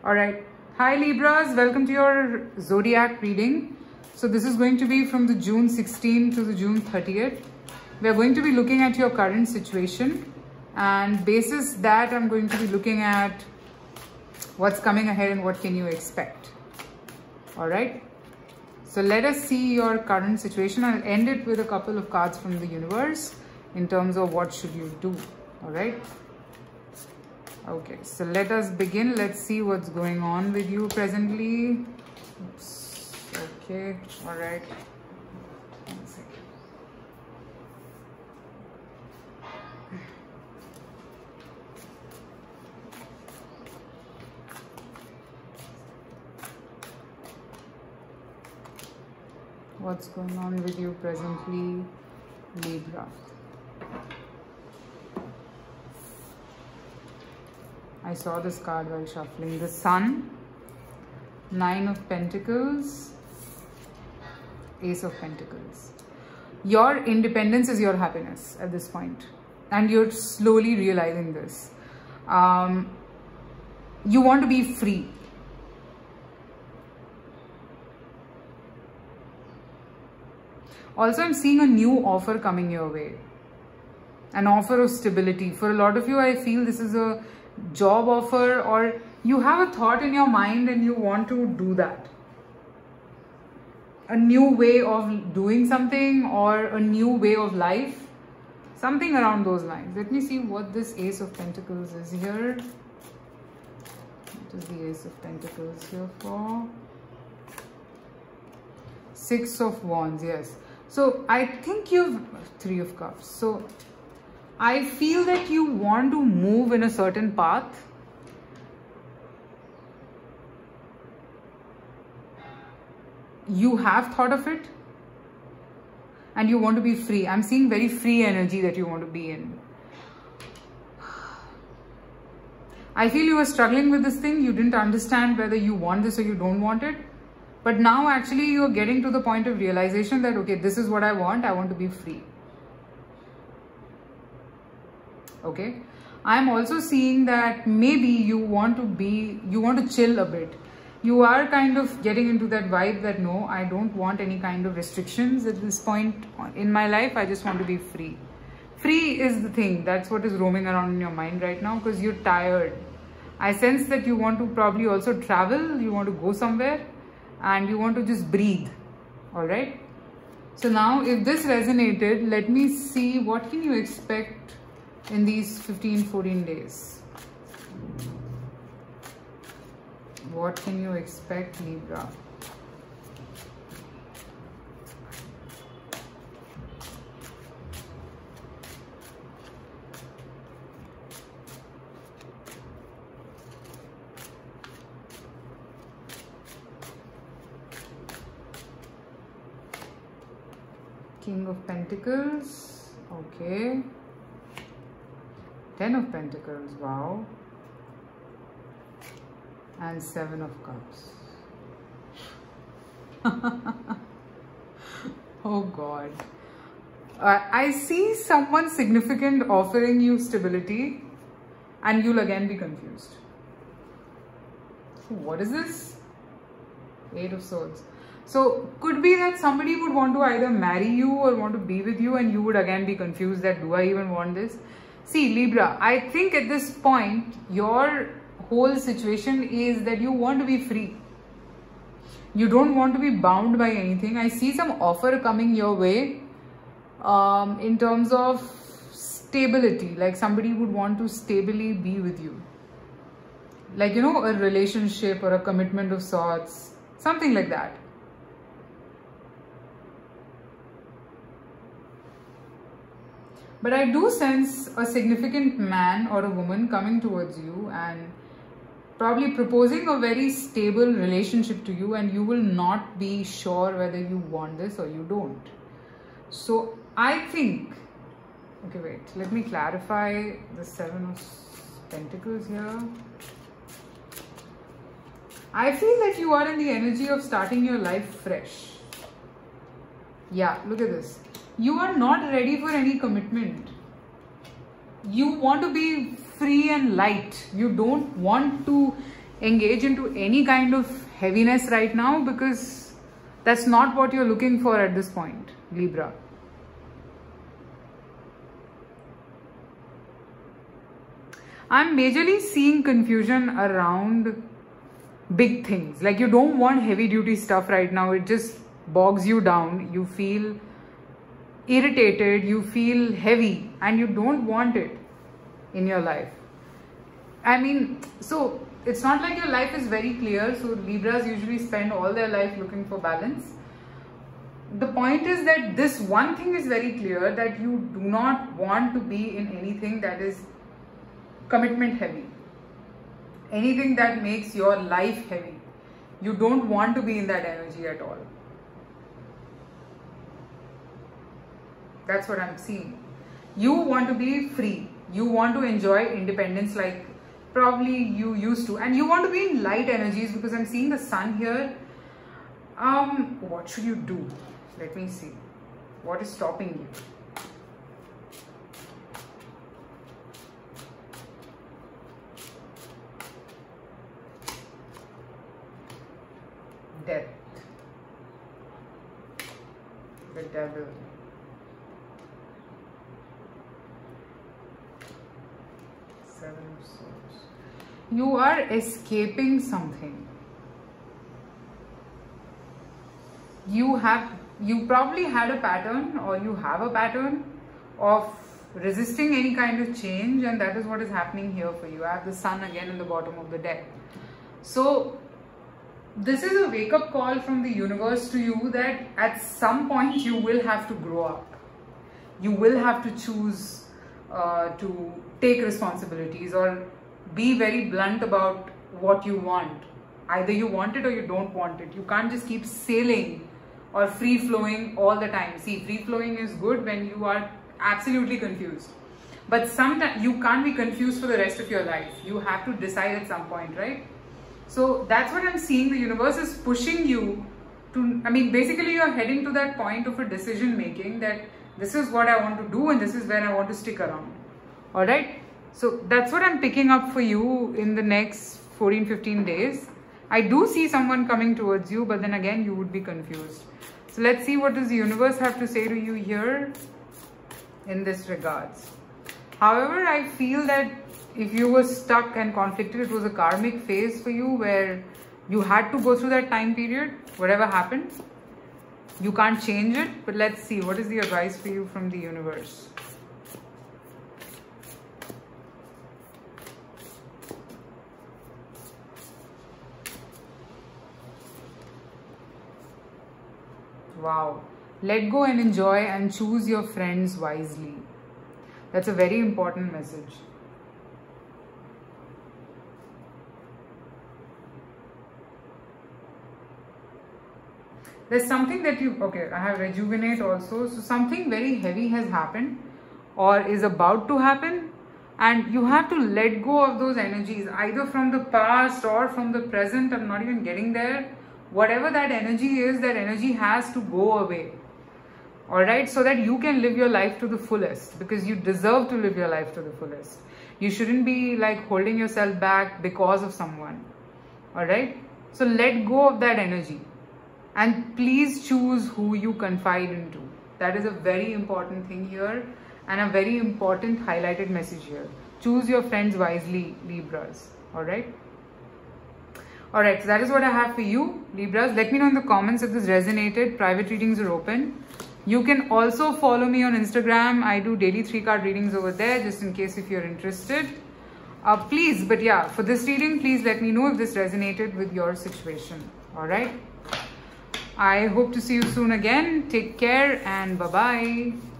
Alright, hi Libras, welcome to your zodiac reading. So this is going to be from the June 16th to the June 30th. We are going to be looking at your current situation, and basis that I'm going to be looking at what's coming ahead and what can you expect. Alright, so let us see your current situation. I'll end it with a couple of cards from the universe in terms of what should you do. Alright. Okay, so let us begin. Let's see what's going on with you presently. Oops. Okay, all right. One second. What's going on with you presently, Libra? I saw this card while shuffling. The Sun, Nine of Pentacles, Ace of Pentacles. Your independence is your happiness at this point, and you're slowly realizing this. You want to be free. Also, I'm seeing a new offer coming your way. An offer of stability. For a lot of you, I feel this is a job offer, or you have a thought in your mind and you want to do that. A new way of doing something, or a new way of life. Something around those lines. Let me see what this Ace of Pentacles is here. What is the Ace of Pentacles here for? Six of Wands, yes. So I think you've Three of Cups. So I feel that you want to move in a certain path. You have thought of it and you want to be free. I'm seeing very free energy that you want to be in. I feel you were struggling with this thing. You didn't understand whether you want this or you don't want it. But now actually you're getting to the point of realization that, okay, this is what I want to be free. Okay, I'm also seeing that maybe you want to chill a bit. You are kind of getting into that vibe that no, I don't want any kind of restrictions at this point in my life. I just want to be free. Free is the thing. That's what is roaming around in your mind right now, because you're tired. I sense that you want to probably also travel. You want to go somewhere and you want to just breathe. All right. So now if this resonated, let me see what can you expect in these 15-14 days. What can you expect, Libra? King of Pentacles, okay. Ten of Pentacles, wow. And Seven of Cups. Oh God. I see someone significant offering you stability, and you'll again be confused. What is this? Eight of Swords. So could be that somebody would want to either marry you or want to be with you, and you would again be confused that do I even want this? See, Libra, I think at this point, your whole situation is that you want to be free. You don't want to be bound by anything. I see some offer coming your way in terms of stability. Like somebody would want to stably be with you. Like, you know, a relationship or a commitment of sorts. Something like that. But I do sense a significant man or a woman coming towards you and probably proposing a very stable relationship to you, and you will not be sure whether you want this or you don't. So I think, okay, wait, let me clarify the Seven of Pentacles here. I feel that you are in the energy of starting your life fresh. Yeah, look at this. You are not ready for any commitment. You want to be free and light. You don't want to engage into any kind of heaviness right now, because that's not what you're looking for at this point, Libra. I'm majorly seeing confusion around big things. Like, you don't want heavy duty stuff right now. It just bogs you down. You feel irritated, you feel heavy, and you don't want it in your life. I mean, so it's not like your life is very clear. So Libras usually spend all their life looking for balance. The point is that this one thing is very clear, that you do not want to be in anything that is commitment heavy, anything that makes your life heavy. You don't want to be in that energy at all. That's what I'm seeing. You want to be free. You want to enjoy independence like probably you used to. And you want to be in light energies, because I'm seeing the sun here. What should you do? Let me see. What is stopping you? Death. The devil. Seven of Swords. You are escaping something. You probably had a pattern, or you have a pattern of resisting any kind of change, and that is what is happening here for you. I have the sun again in the bottom of the deck. So this is a wake-up call from the universe to you, that at some point you will have to grow up. You will have to choose to take responsibilities, or be very blunt about what you want. Either you want it or you don't want it. You can't just keep sailing or free-flowing all the time. See, free-flowing is good when you are absolutely confused. But sometimes you can't be confused for the rest of your life. You have to decide at some point, right? So that's what I'm seeing. The universe is pushing you to, I mean, basically you're heading to that point of a decision making, that this is what I want to do and this is where I want to stick around. All right. So that's what I'm picking up for you in the next 14-15 days. I do see someone coming towards you, but then again, you would be confused. So let's see, what does the universe have to say to you here in this regards. However, I feel that if you were stuck and conflicted, it was a karmic phase for you where you had to go through that time period. Whatever happened, you can't change it. But let's see, what is the advice for you from the universe? Wow. Let go and enjoy and choose your friends wisely. That's a very important message. There's something that you, okay, I have rejuvenate also. So something very heavy has happened or is about to happen, and you have to let go of those energies, either from the past or from the present. I'm not even getting there. Whatever that energy is, that energy has to go away. All right, so that you can live your life to the fullest, because you deserve to live your life to the fullest. You shouldn't be like holding yourself back because of someone. All right, so let go of that energy and please choose who you confide into. That is a very important thing here and a very important highlighted message here. Choose your friends wisely, Libras. All right. Alright, so that is what I have for you, Libras. Let me know in the comments if this resonated. Private readings are open. You can also follow me on Instagram. I do daily 3-card readings over there, just in case if you're interested. Please, but yeah, for this reading, please let me know if this resonated with your situation. Alright. I hope to see you soon again. Take care and bye-bye.